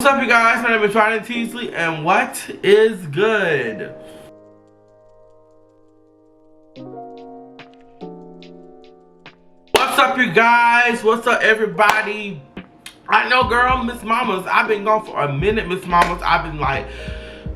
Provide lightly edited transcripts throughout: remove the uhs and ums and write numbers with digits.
What's up, you guys? My name is Rodney Teasley, and what is good? What's up, you guys? What's up, everybody? I know, girl, Miss Mamas. I've been gone for a minute, Miss Mamas. I've been like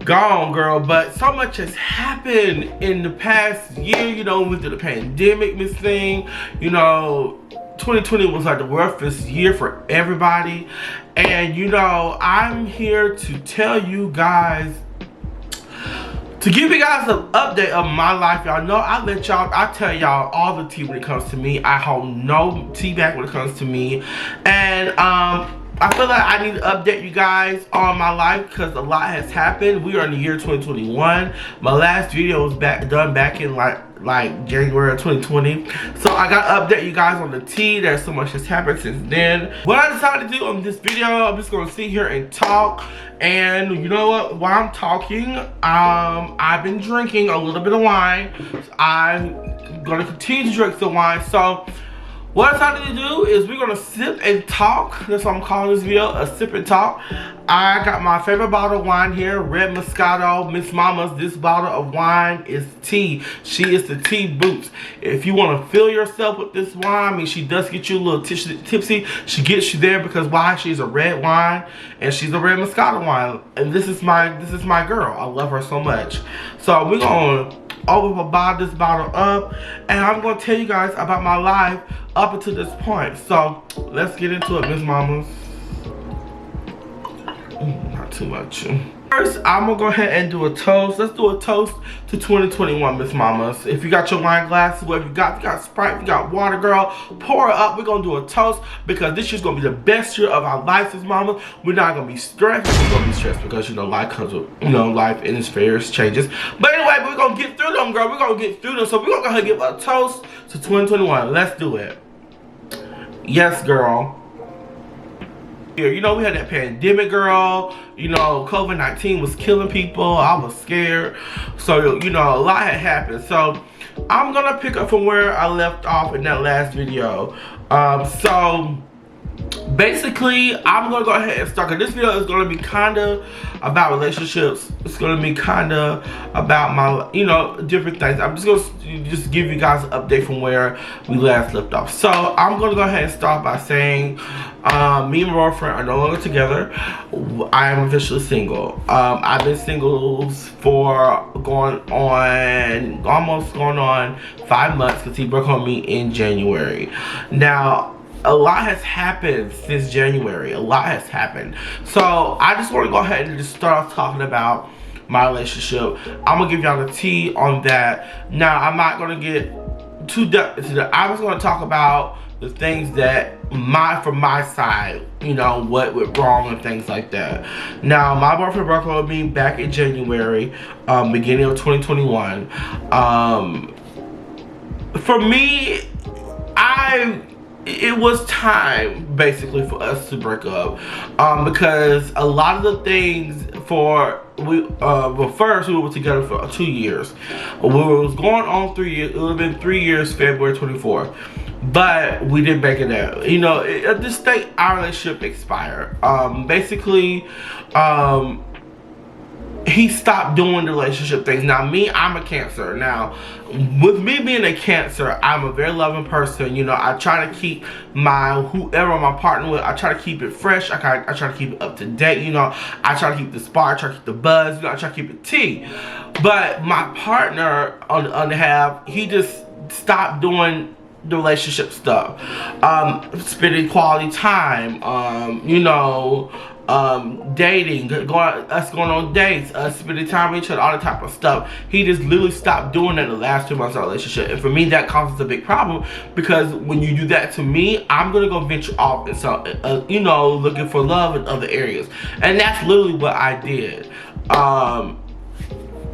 gone, girl, but so much has happened in the past year. You know, with the pandemic, Miss Thing. You know, 2020 was like the roughest year for everybody. And you know, I'm here to tell you guys, to give you guys an update of my life. Y'all know I tell y'all all the tea when it comes to me. I hold no tea back when it comes to me. And I feel like I need to update you guys on my life because a lot has happened. We are in the year 2021. My last video was done back in like January of 2020. So I gotta update you guys on the tea. There's so much has happened since then. What I decided to do on this video, I'm just gonna sit here and talk. And you know what, while I'm talking, I've been drinking a little bit of wine. I'm gonna continue to drink some wine. So what I decided to do is we're gonna sip and talk. That's what I'm calling this video, a sip and talk. I got my favorite bottle of wine here, Red Moscato, Miss Mama's. This bottle of wine is tea. She is the tea boots. If you wanna fill yourself with this wine, I mean, she does get you a little tipsy. She gets you there because why? She's a red wine and she's a Red Moscato wine. And this is my girl. I love her so much. So we're gonna bottle this bottle up, and I'm gonna tell you guys about my life up until this point. So let's get into it, Miss Mamas. Not too much. First, I'm gonna go ahead and do a toast. Let's do a toast to 2021, Miss Mamas. If you got your wine glasses, whatever you got Sprite, you got water, girl, pour it up. We're gonna do a toast because this year's gonna be the best year of our lives, Miss Mamas. We're not gonna be stressed. We're gonna be stressed because, you know, life comes with, you know, life and its various changes. But anyway, we're gonna get through them, girl. We're gonna get through them. So we're gonna go ahead and give a toast to 2021. Let's do it. Yes, girl. You know, we had that pandemic, girl. You know, COVID-19 was killing people. I was scared. So, you know, a lot had happened. So, I'm gonna pick up from where I left off in that last video. So, basically, I'm gonna go ahead and start. This video is gonna be kind of about relationships. It's gonna be kind of about my, you know, different things. I'm just gonna give you guys an update from where we last left off. So I'm gonna go ahead and start by saying, me and my girlfriend are no longer together. I am officially single. I've been single for almost going on 5 months because he broke up with me in January. Now, a lot has happened since January. A lot has happened. So I just want to go ahead and just start off talking about my relationship. I'm gonna give y'all the tea on that. Now, I'm not gonna get too deep into that. I was gonna talk about the things that from my side, you know, what went wrong and things like that. Now, my boyfriend broke up with me back in January, beginning of 2021. For me, it was time basically for us to break up, because a lot of the things well, first we were together for 2 years. We was going on 3 years. It would have been 3 years, February 24th, but we didn't make it out. You know, at this state, our relationship expired. Basically, he stopped doing the relationship things. Now, me, I'm a Cancer. Now, with me being a Cancer, I'm a very loving person. You know, I try to keep whoever I'm partner with, I try to keep it fresh. I try to keep it up to date. You know, I try to keep the spark, I try to keep the buzz. You know, I try to keep it tea. But my partner, on the other half, he just stopped doing the relationship stuff. Spending quality time. You know, dating, us going on dates, us spending time with each other, all that type of stuff. He just literally stopped doing that in the last 2 months of our relationship. And for me, that causes a big problem because when you do that to me, I'm gonna go venture off and so, you know, looking for love in other areas. And that's literally what I did.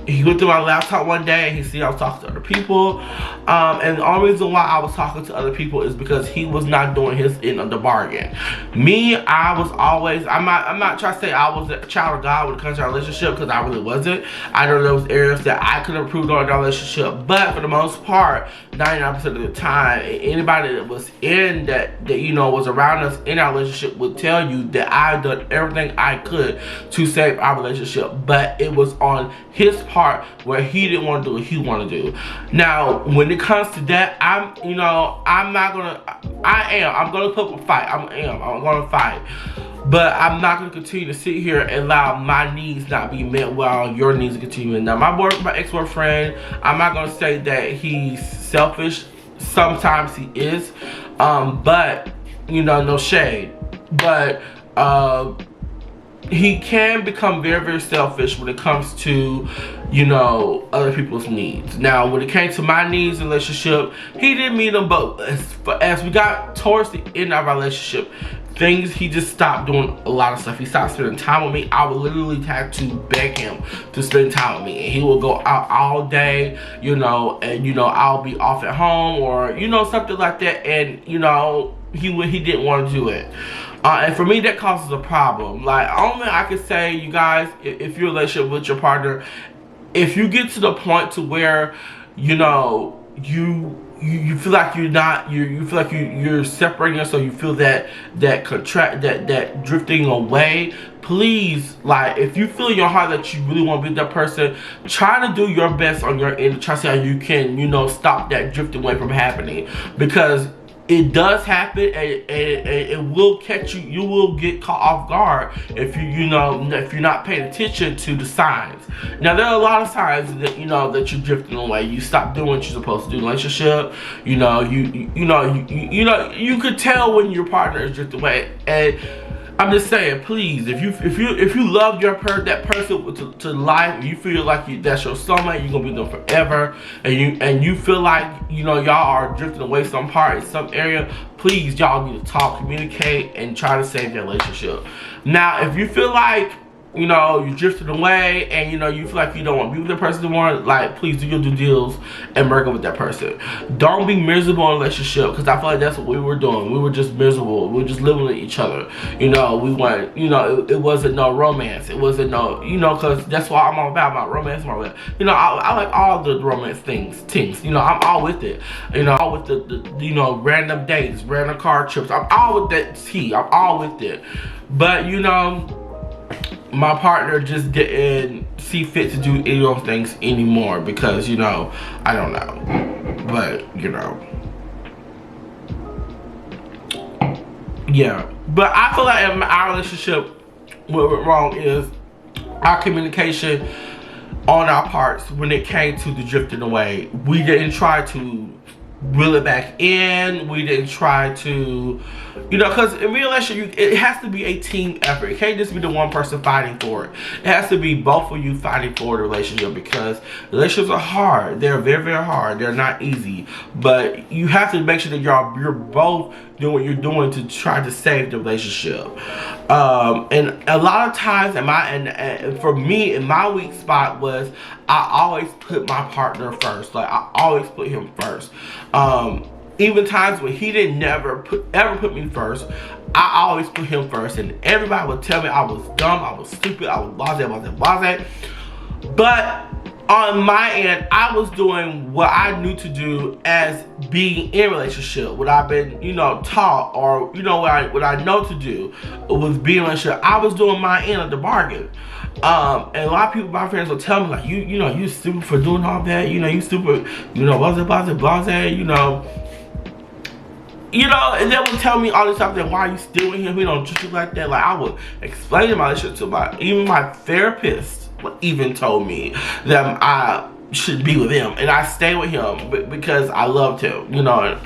he went through my laptop one day and he see I was talking to other people. And the only reason why I was talking to other people is because he was not doing his end of the bargain. Me, I was always, I'm not trying to say I was a child of God when it comes to our relationship, because I really wasn't. I know there was areas that I could improve on our relationship, but for the most part, 99% of the time, anybody that was in that you know was around us in our relationship would tell you that I done everything I could to save our relationship, but it was on his part where he didn't want to do what he wanted to do. Now, when it comes to that, I'm gonna put up a fight. I'm gonna fight. But I'm not gonna continue to sit here and allow my needs not be met while your needs continue. Now, my ex-boyfriend, I'm not gonna say that he's selfish. Sometimes he is, but you know, no shade. But he can become very, very selfish when it comes to, you know, other people's needs. Now, when it came to my needs in relationship, he didn't meet them, but as we got towards the end of our relationship, he just stopped doing a lot of stuff. He stopped spending time with me. I would literally have to beg him to spend time with me, and he will go out all day, you know, and you know, I'll be off at home or, you know, something like that, and you know, he didn't want to do it. And for me, that causes a problem. Like, only I could say, you guys, if you're in a relationship with your partner, if you get to the point to where, you know, you feel like you feel like you're separating yourself, you feel that drifting away, please, like, if you feel in your heart that you really want to be with that person, try to do your best on your end to try to see how you can, you know, stop that drifting away from happening, because it does happen, and it will catch you. You will get caught off guard if if you're not paying attention to the signs. Now, there are a lot of signs that that you're drifting away. You stop doing what you're supposed to do in a relationship. You could tell when your partner is drifting away. And I'm just saying, please, if you love that person to life, you feel like that's your soulmate, you're gonna be with them forever, and you feel like y'all are drifting away some part in some area, please, y'all need to talk, communicate, and try to save your relationship. Now, if you feel like you drifted away and you feel like you don't want to be with that person anymore, like, please do your due deals and break up with that person. Don't be miserable in a relationship, because I feel like that's what we were doing. We were just miserable. We were just living with each other. We weren't, it wasn't no romance. It wasn't no, because that's what I'm all about romance. I like all the romance things. I'm all with it. All with the random dates, random car trips. I'm all with that tea. I'm all with it. But my partner just didn't see fit to do any of those things anymore, because I don't know, but yeah. But I feel like in our relationship, what went wrong is our communication on our parts when it came to the drifting away. We didn't try to reel it back in. We didn't try to, because in real relationship, it has to be a team effort. It can't just be the one person fighting for it. It has to be both of you fighting for the relationship, because relationships are hard. They're very, very hard. They're not easy. But you have to make sure that you're both doing what you're doing to try to save the relationship. And a lot of times, and for me, in my weak spot was I always put my partner first. Like, I always put him first. Even times when he didn't ever put me first, I always put him first, and everybody would tell me I was dumb, I was stupid, I was blasé. But on my end, I was doing what I knew to do as being in a relationship, what I've been, taught, or what I know to do was being in a relationship. I was doing my end of the bargain. And a lot of people, my friends, will tell me like, you stupid for doing all that. You stupid. Blasé. And they would tell me all this stuff, that why are you still with him? He don't treat you like that. Like, I would explain my relationship to even my therapist even told me that I should be with him, and I stay with him because I loved him. I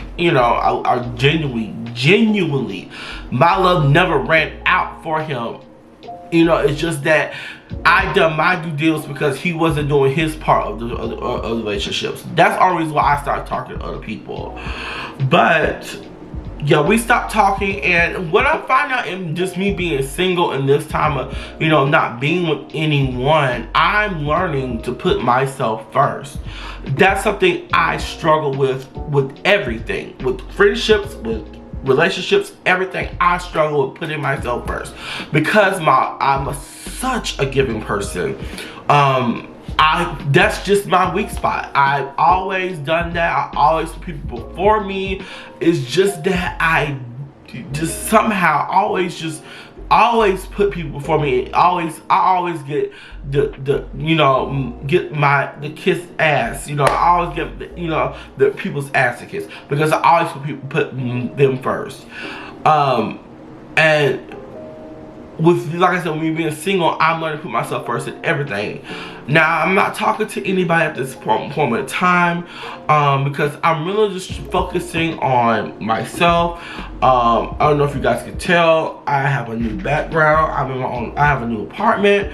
genuinely, my love never ran out for him. It's just that I done my due deals because he wasn't doing his part of the relationships. That's the only reason why I started talking to other people. But yeah, we stopped talking. And what I find out in just me being single in this time of, you know, not being with anyone, I'm learning to put myself first. That's something I struggle with everything, with friendships, with relationships, everything. I struggle with putting myself first because I'm such a giving person. That's just my weak spot. I've always done that. I always put people before me. It's just that I just somehow always put people before me. I always get the you know, get the kiss ass. You know, I always get the people's ass to kiss because I always put them first. And with, like I said, me being single, I'm learning to put myself first in everything. Now, I'm not talking to anybody at this point in time because I'm really just focusing on myself. I don't know if you guys can tell, I have a new background. I have a new apartment.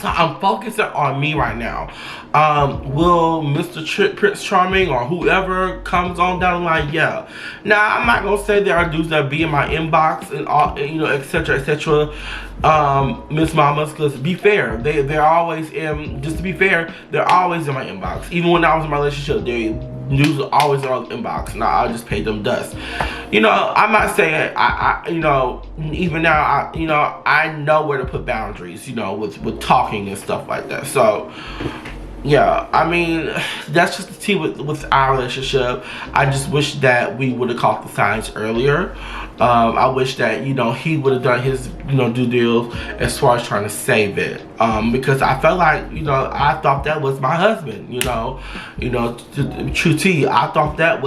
So I'm focusing on me right now. Will Mr. Prince Charming or whoever comes on down the line, yeah. Now, I'm not gonna say there are dudes that be in my inbox and all, you know, etc., etc. Miss Mamas, because be fair, they're always in. Just to be fair, they're always in my inbox. Even when I was in my relationship, news are always in my inbox, and I just pay them dust. You know, I'm not saying you know, even now, I know where to put boundaries. You know, with talking and stuff like that. So. Yeah, I mean, that's just the tea with our relationship. I just wish that we would have caught the signs earlier. I wish that, you know, he would have done his, you know, due deals as far as trying to save it. Because I felt like, you know, I thought that was my husband, you know, true tea. I thought that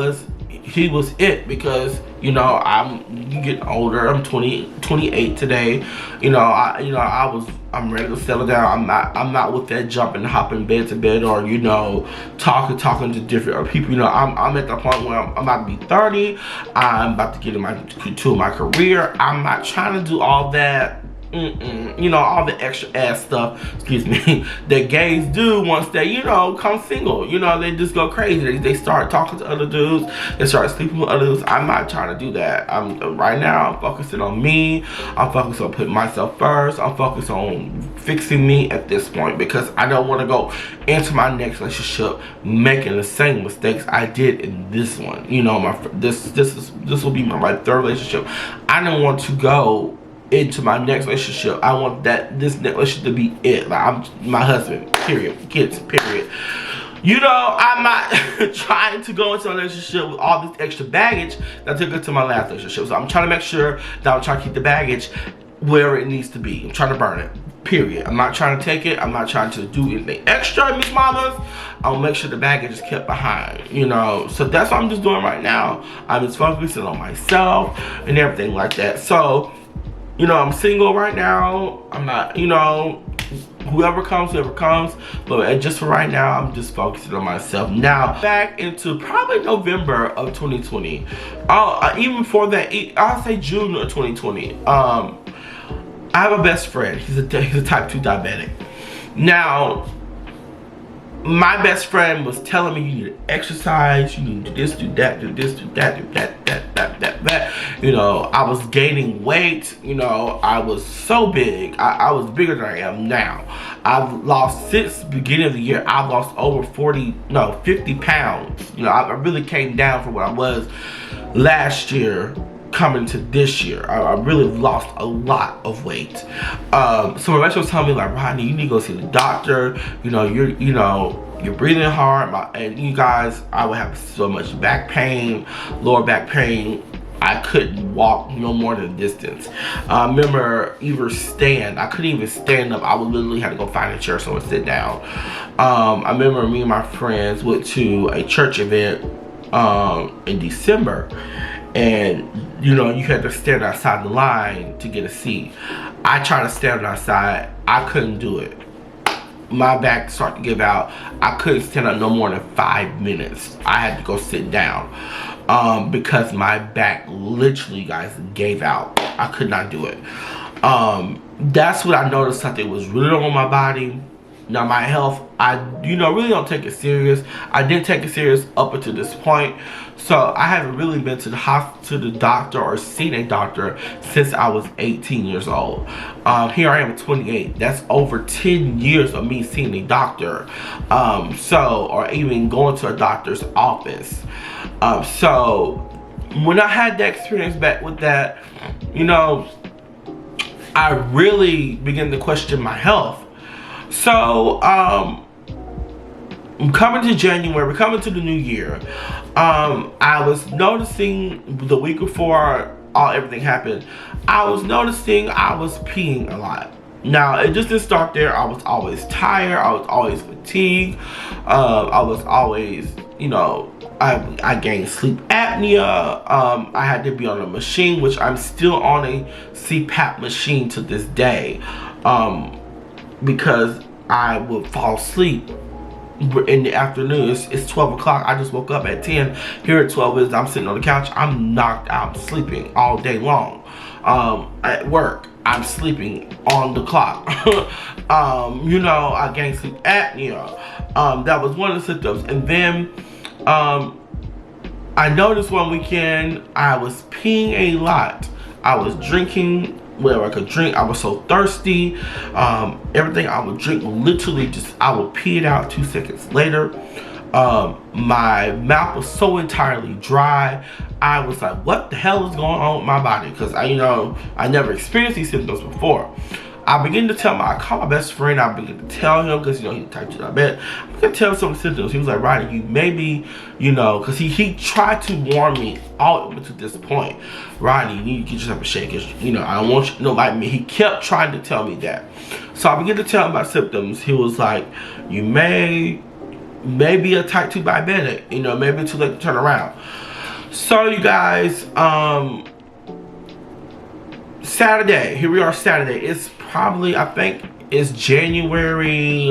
he was it because, you know, you get older. I'm 28 today. You know, I'm ready to settle down. I'm not with that jumping, hopping bed to bed, or, you know, talking to different people. You know, I'm at the point where I'm about to be 30. I'm about to get into my career. I'm not trying to do all that. You know, all the extra ass stuff, excuse me, that gays do once they, you know, come single. You know, they just go crazy. They start talking to other dudes. They start sleeping with other dudes. I'm not trying to do that. Right now, I'm focusing on me. I'm focused on putting myself first. I'm focused on fixing me at this point because I don't want to go into my next relationship making the same mistakes I did in this one. You know, this will be my third relationship. I don't want to go into my next relationship. I want this next relationship to be it. Like, I'm my husband, period. Kids, period. You know, I'm not trying to go into a relationship with all this extra baggage that took it to my last relationship. So I'm trying to make sure that I'm trying to keep the baggage where it needs to be. I'm trying to burn it, period. I'm not trying to take it. I'm not trying to do anything extra, Miss Mamas. I'll make sure the baggage is kept behind, you know. So that's what I'm just doing right now. I'm just focusing on myself and everything like that. So, you know, I'm single right now. I'm not, you know, whoever comes, but just for right now, I'm just focusing on myself. Now, back into probably November of 2020. Even before that, I'll say June of 2020. I have a best friend. He's a type 2 diabetic. Now, my best friend was telling me you need to exercise, you need to do this, do that, do this, do that, do that. You know, I was gaining weight. You know, I was so big. I was bigger than I am now. I've lost, since the beginning of the year, I've lost over 50 pounds. You know, I really came down from what I was last year coming to this year. I really lost a lot of weight. So my restaurant was telling me, like, Rodney, you need to go see the doctor. You know, you're breathing hard. And you guys, I would have so much back pain, lower back pain. I couldn't walk no more than a distance. I remember I couldn't even stand up. I would literally have to go find a chair so I would sit down. I remember me and my friends went to a church event in December. And, you know, you had to stand outside the line to get a seat. I tried to stand outside. I couldn't do it. My back started to give out. I couldn't stand up no more than 5 minutes. I had to go sit down because my back literally, guys, gave out. I could not do it. That's what I noticed, something was really on my body. Now my health, I really don't take it serious. I didn't take it serious up until this point. So I haven't really been to the hospital, to the doctor, or seen a doctor since I was 18 years old. Here I am 28. That's over 10 years of me seeing a doctor. Or even going to a doctor's office. So when I had that experience back with that, I really began to question my health. So, coming to January, coming to the new year, I was noticing the week before everything happened, I was noticing I was peeing a lot. Now, it just didn't start there. I was always tired. I was always fatigued. I was always, I gained sleep apnea. I had to be on a machine, which I'm still on a CPAP machine to this day. Because I would fall asleep in the afternoon. It's 12 o'clock. I just woke up at 10. Here at 12 is I'm sitting on the couch. I'm knocked out sleeping all day long. At work, I'm sleeping on the clock. I gained sleep apnea. That was one of the symptoms. And then I noticed one weekend I was peeing a lot. I was drinking whatever I could drink. I was so thirsty. Everything I would drink literally I would pee it out 2 seconds later. My mouth was so entirely dry. I was like, what the hell is going on with my body? Because I never experienced these symptoms before. I called my best friend. I began to tell him, because he typed it, I bet. I began to tell him some symptoms. He was like, Rodney, you maybe, because he tried to warn me all the way to this point. Rodney, you need to get yourself a shake. I don't want you to like me. He kept trying to tell me that. So I began to tell him my symptoms. He was like, you may be a type 2 diabetic. Maybe it's too late to turn around. So you guys, Saturday, here we are Saturday. It's probably, I think it's January,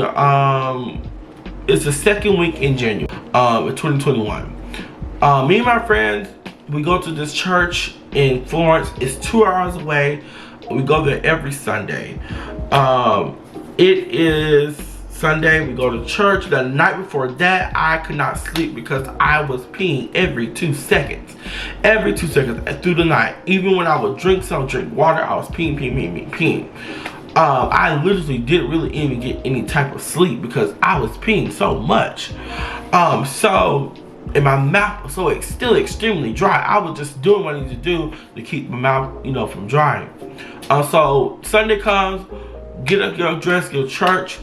it's the second week in January, 2021. Me and my friends, we go to this church in Florence. It's 2 hours away. We go there every Sunday. It is Sunday, we go to church. The night before that, I could not sleep because I was peeing every 2 seconds. Every 2 seconds through the night. Even when I would drink water, I was peeing. I literally didn't really even get any type of sleep because I was peeing so much. And my mouth was still extremely dry. I was just doing what I needed to do to keep my mouth, from drying. So Sunday comes, get up, get dressed, go to church.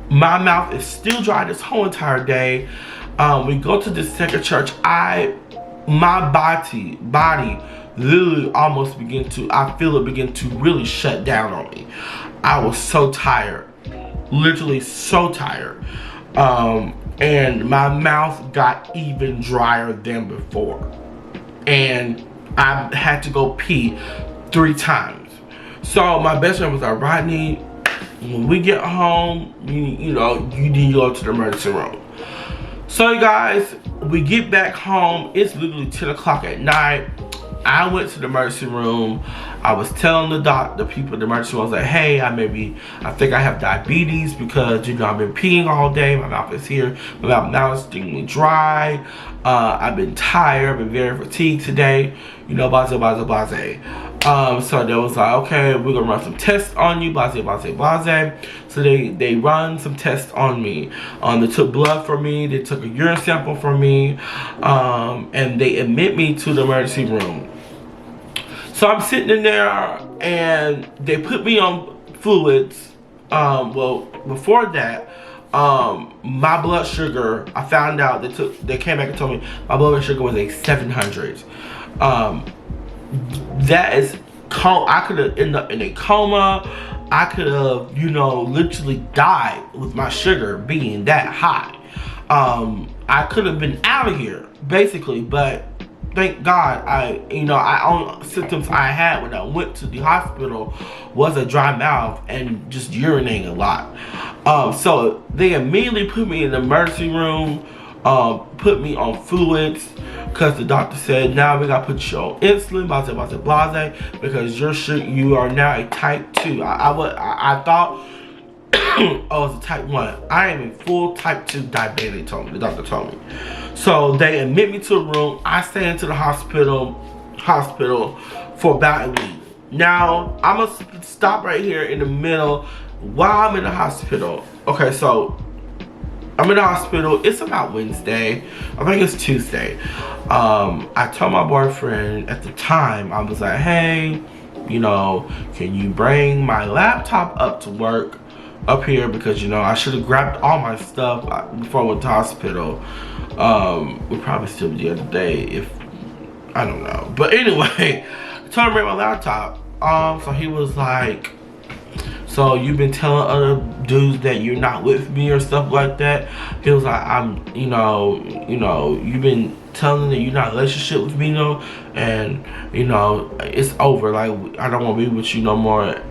My mouth is still dry this whole entire day. We go to this second church. My body literally almost I feel it begin to really shut down on me. I was so tired, literally so tired. And my mouth got even drier than before. And I had to go pee 3 times. So my best friend was like, Rodney, when we get home, you need to go to the emergency room. So you guys, we get back home. It's literally 10 o'clock at night. I went to the emergency room. I was telling the people in the emergency room, I was like, hey, I think I have diabetes because, I've been peeing all day. My mouth is here. My mouth now is extremely dry. I've been tired. I've been very fatigued today. Blase. So they was like, okay, we're gonna run some tests on you, blase. So they run some tests on me. They took blood from me, they took a urine sample from me, and they admit me to the emergency room. So I'm sitting in there and they put me on fluids. Well, before that, my blood sugar, I found out they came back and told me my blood sugar was a 700. That is, I could have ended up in a coma. I could have, literally died with my sugar being that high. I could have been out of here, basically, but thank God, only symptoms I had when I went to the hospital was a dry mouth and just urinating a lot. So they immediately put me in the emergency room, put me on fluids, because the doctor said, now we gotta put you on insulin, blase, because you are now a type 2. I thought Oh, it's a type 1. I am a full type 2 diabetic, the doctor told me. So they admit me to a room. I stay into the hospital for about a week. Now, I'm gonna stop right here in the middle while I'm in the hospital. Okay, so I'm in the hospital. It's about Wednesday. I think it's Tuesday. I told my boyfriend at the time, I was like, hey, you know, can you bring my laptop up to work up here? Because, you know, I should have grabbed all my stuff before I went to the hospital. We'd probably still be there today if, I don't know. But anyway, I told him to bring my laptop. So he was like, so you've been telling other dudes that you're not with me or stuff like that? He was like, you know, you've been telling them that you're not in a relationship with me, you know, and, you know, it's over. Like, I don't want to be with you no more.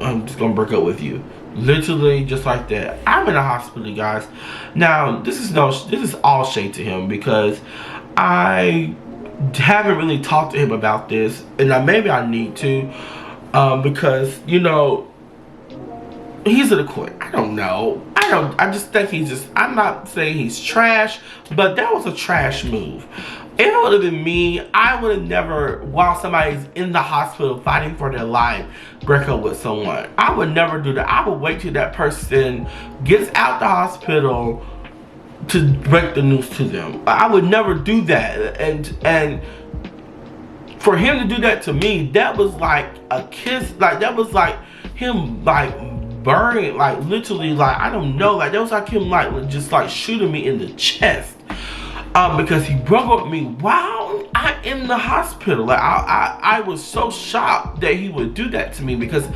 I'm just gonna break up with you. Literally just like that. I'm in a hospital, guys. Now, this is all shade to him, because I haven't really talked to him about this, and maybe I need to, because, you know, he's in a court. I don't know. I just think I'm not saying he's trash, but that was a trash move. If it would have been me, I would have never, while somebody's in the hospital fighting for their life, break up with someone. I would never do that. I would wait till that person gets out the hospital to break the news to them. I would never do that. And for him to do that to me, that was like a kiss. Like, that was like him, like, burning, like, literally, like, I don't know, like, that was like him, like, just like shooting me in the chest. Because he broke up with me while I'm in the hospital. Like, I was so shocked that he would do that to me, because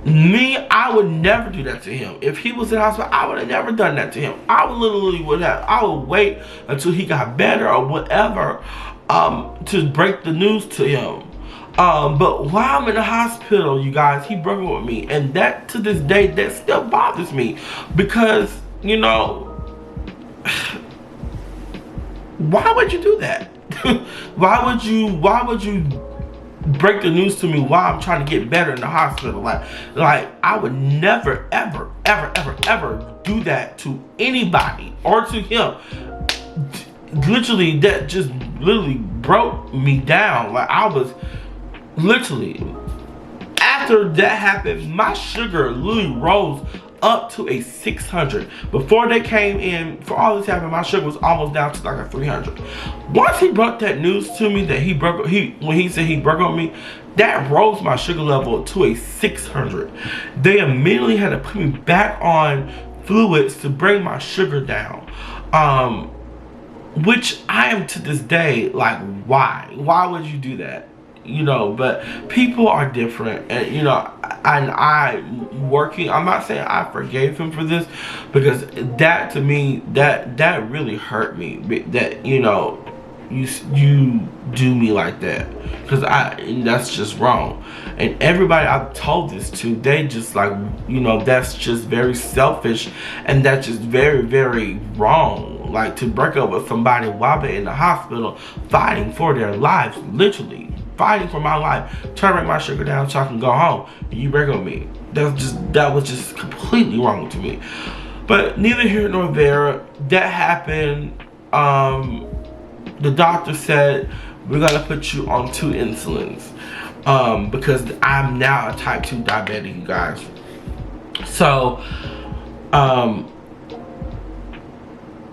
me, I would never do that to him. If he was in the hospital, I would have never done that to him. I would wait until he got better or whatever, to break the news to him. But while I'm in the hospital, you guys, he broke up with me, and that, to this day, that still bothers me, because, you know, why would you do that? why would you break the news to me while I'm trying to get better in the hospital? Like I would never, ever, ever, ever, ever do that to anybody or to him. Literally, that just literally broke me down. Like, I was literally, after that happened, my sugar literally rose up to a 600. Before they came in, for all this happened, my sugar was almost down to like a 300. Once he brought that news to me that when he said he broke up with me, that rose my sugar level to a 600. They immediately had to put me back on fluids to bring my sugar down. Which I am, to this day, like, why? Why would you do that? You know, but people are different, and, you know, I'm not saying I forgave him for this, because that, to me, that really hurt me, that, you know, you do me like that, because that's just wrong. And everybody I've told this to, they just like, you know, that's just very selfish, and that's just very, very wrong. Like, to break up with somebody while they're in the hospital fighting for their lives, literally fighting for my life, trying to bring my sugar down so I can go home, and you break up with me. That was just completely wrong to me. But neither here nor there. That happened. The doctor said, we're gonna put you on 2 insulins, because I'm now a type 2 diabetic, you guys. So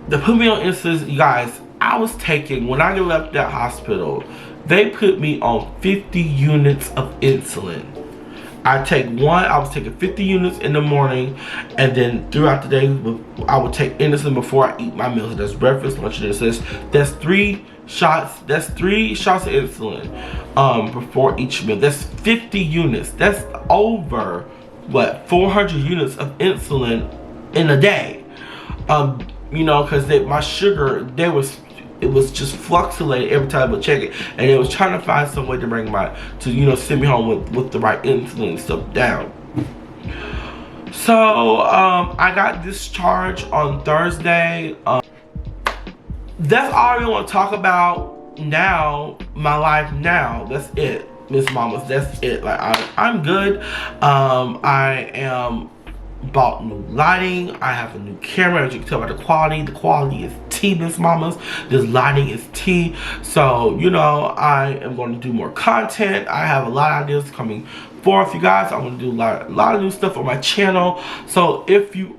they put me on insulin, you guys. I was taking, when I left that hospital, they put me on 50 units of insulin. I was taking 50 units in the morning, and then throughout the day, I would take insulin before I eat my meals. That's breakfast, lunch, and dinner. That's 3 shots. That's 3 shots of insulin before each meal. That's 50 units. That's over, what, 400 units of insulin in a day. You know, because my sugar, it was just fluctuating every time I would check it, and it was trying to find some way to bring you know, send me home with the right insulin stuff down. So I got discharged on Thursday. That's all I really want to talk about now. My life now. That's it, Miss Mamas. That's it. Like, I'm good. I am bought new lighting. I have a new camera. As you can tell by the quality is T, Miss Mamas. This lighting is T. So, you know, I am going to do more content. I have a lot of ideas coming forth, you guys. I'm going to do a lot of new stuff on my channel. So if you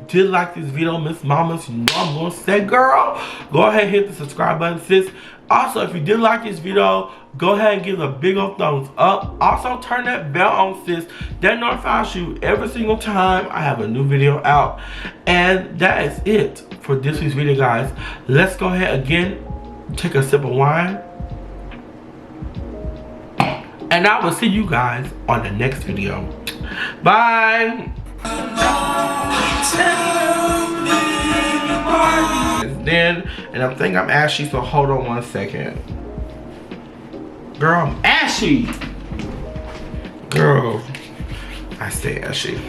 did like this video, Miss Mamas, you know I'm going to say, girl, go ahead and hit the subscribe button, sis. Also, if you did like this video, go ahead and give it a big old thumbs up. Also, turn that bell on, sis. That notifies you every single time I have a new video out. And that is it for this week's video, guys. Let's go ahead again, take a sip of wine. And I will see you guys on the next video. Bye. And I'm thinking I'm ashy, so hold on 1 second. Girl, I'm ashy. Girl, I stay ashy.